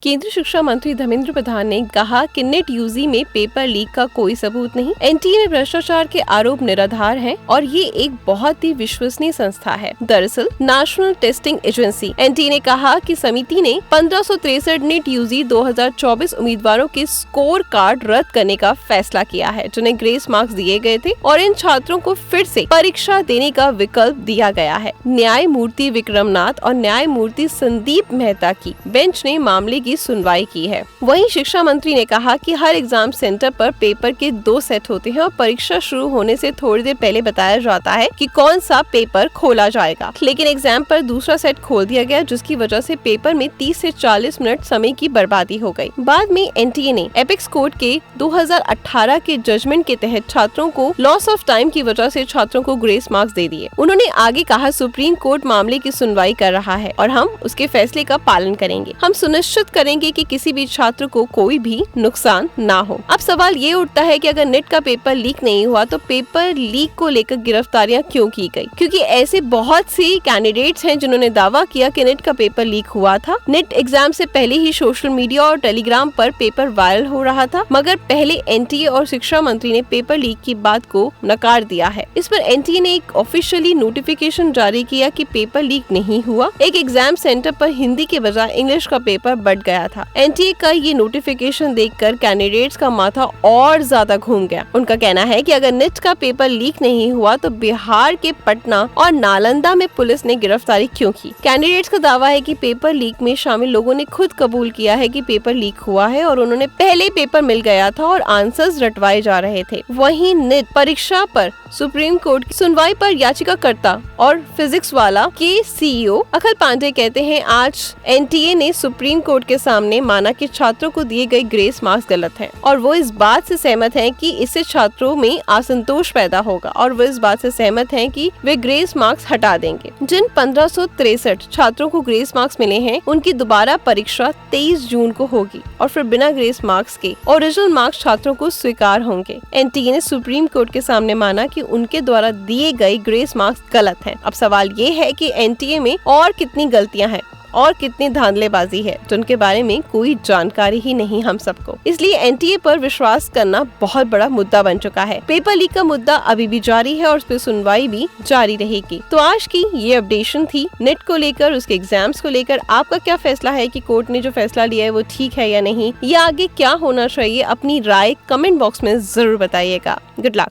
केंद्रीय शिक्षा मंत्री धर्मेंद्र प्रधान ने कहा कि नेट यूजी में पेपर लीक का कोई सबूत नहीं। एनटीए में भ्रष्टाचार के आरोप निराधार हैं और ये एक बहुत ही विश्वसनीय संस्था है। दरअसल नेशनल टेस्टिंग एजेंसी एनटीए ने कहा कि समिति ने 1563 नेट यूजी 2024 उम्मीदवारों के स्कोर कार्ड रद्द करने का फैसला किया है, जिन्हें ग्रेस मार्क्स दिए गए थे और इन छात्रों को फिर से परीक्षा देने का विकल्प दिया गया है। न्यायमूर्ति विक्रमनाथ और न्यायमूर्ति संदीप मेहता की बेंच ने मामले की सुनवाई की है। वहीं शिक्षा मंत्री ने कहा कि हर एग्जाम सेंटर पर पेपर के 2 सेट होते हैं और परीक्षा शुरू होने से थोड़ी देर पहले बताया जाता है कि कौन सा पेपर खोला जाएगा, लेकिन एग्जाम पर दूसरा सेट खोल दिया गया, जिसकी वजह से पेपर में 30 से 40 मिनट समय की बर्बादी हो गई। बाद में एनटीए ने एपेक्स कोर्ट के 2018 के जजमेंट के तहत छात्रों को लॉस ऑफ टाइम की वजह से छात्रों को ग्रेस मार्क्स दे दिए। उन्होंने आगे कहा, सुप्रीम कोर्ट मामले की सुनवाई कर रहा है और हम उसके फैसले का पालन करेंगे। हम सुनिश्चित करेंगे कि किसी भी छात्र को कोई भी नुकसान ना हो। अब सवाल ये उठता है कि अगर नेट का पेपर लीक नहीं हुआ तो पेपर लीक को लेकर गिरफ्तारियां क्यों की गई? क्योंकि ऐसे बहुत से कैंडिडेट्स हैं जिन्होंने दावा किया कि नेट का पेपर लीक हुआ था। नेट एग्जाम से पहले ही सोशल मीडिया और टेलीग्राम पर पेपर वायरल हो रहा था, मगर पहले एनटीए और शिक्षा मंत्री ने पेपर लीक की बात को नकार दिया है। इस पर एनटीए ने एक ऑफिशियली नोटिफिकेशन जारी किया कि पेपर लीक नहीं हुआ। एक एग्जाम सेंटर पर हिंदी के बजाय इंग्लिश का पेपर बंट गया था। एनटीए का ये नोटिफिकेशन देखकर कैंडिडेट्स का माथा और ज्यादा घूम गया। उनका कहना है कि अगर नेट का पेपर लीक नहीं हुआ तो बिहार के पटना और नालंदा में पुलिस ने गिरफ्तारी क्यों की? कैंडिडेट्स का दावा है कि पेपर लीक में शामिल लोगों ने खुद कबूल किया है कि पेपर लीक हुआ है और उन्होंने पहले पेपर मिल गया था और आंसर्स रटवाए जा रहे थे। वहीं नेट परीक्षा पर सुप्रीम कोर्ट की सुनवाई पर याचिकाकर्ता और फिजिक्स वाला के सीईओ अखिल पांडे कहते हैं, आज एनटीए ने सुप्रीम कोर्ट के सामने माना कि छात्रों को दिए गए ग्रेस मार्क्स गलत हैं और वो इस बात से सहमत हैं कि इससे छात्रों में असंतोष पैदा होगा और वो इस बात से सहमत हैं कि वे ग्रेस मार्क्स हटा देंगे। जिन 1563 छात्रों को ग्रेस मार्क्स मिले हैं, उनकी दोबारा परीक्षा 23 जून को होगी और फिर बिना ग्रेस मार्क्स के ओरिजिनल मार्क्स छात्रों को स्वीकार होंगे। एनटीए ने सुप्रीम कोर्ट के सामने माना कि उनके द्वारा दिए गए ग्रेस मार्क्स गलत हैं। अब सवाल ये है कि एनटीए में और कितनी गलतियां हैं और कितनी धांधलेबाजी है, तो उनके बारे में कोई जानकारी ही नहीं हम सबको। इसलिए एनटीए पर विश्वास करना बहुत बड़ा मुद्दा बन चुका है। पेपर लीक का मुद्दा अभी भी जारी है और उस पर सुनवाई भी जारी रहेगी। तो आज की ये अपडेशन थी नेट को लेकर, उसके एग्जाम्स को लेकर। आपका क्या फैसला है कि कोर्ट ने जो फैसला लिया है वो ठीक है या नहीं, या आगे क्या होना चाहिए? अपनी राय कमेंट बॉक्स में जरूर बताइएगा। Good luck.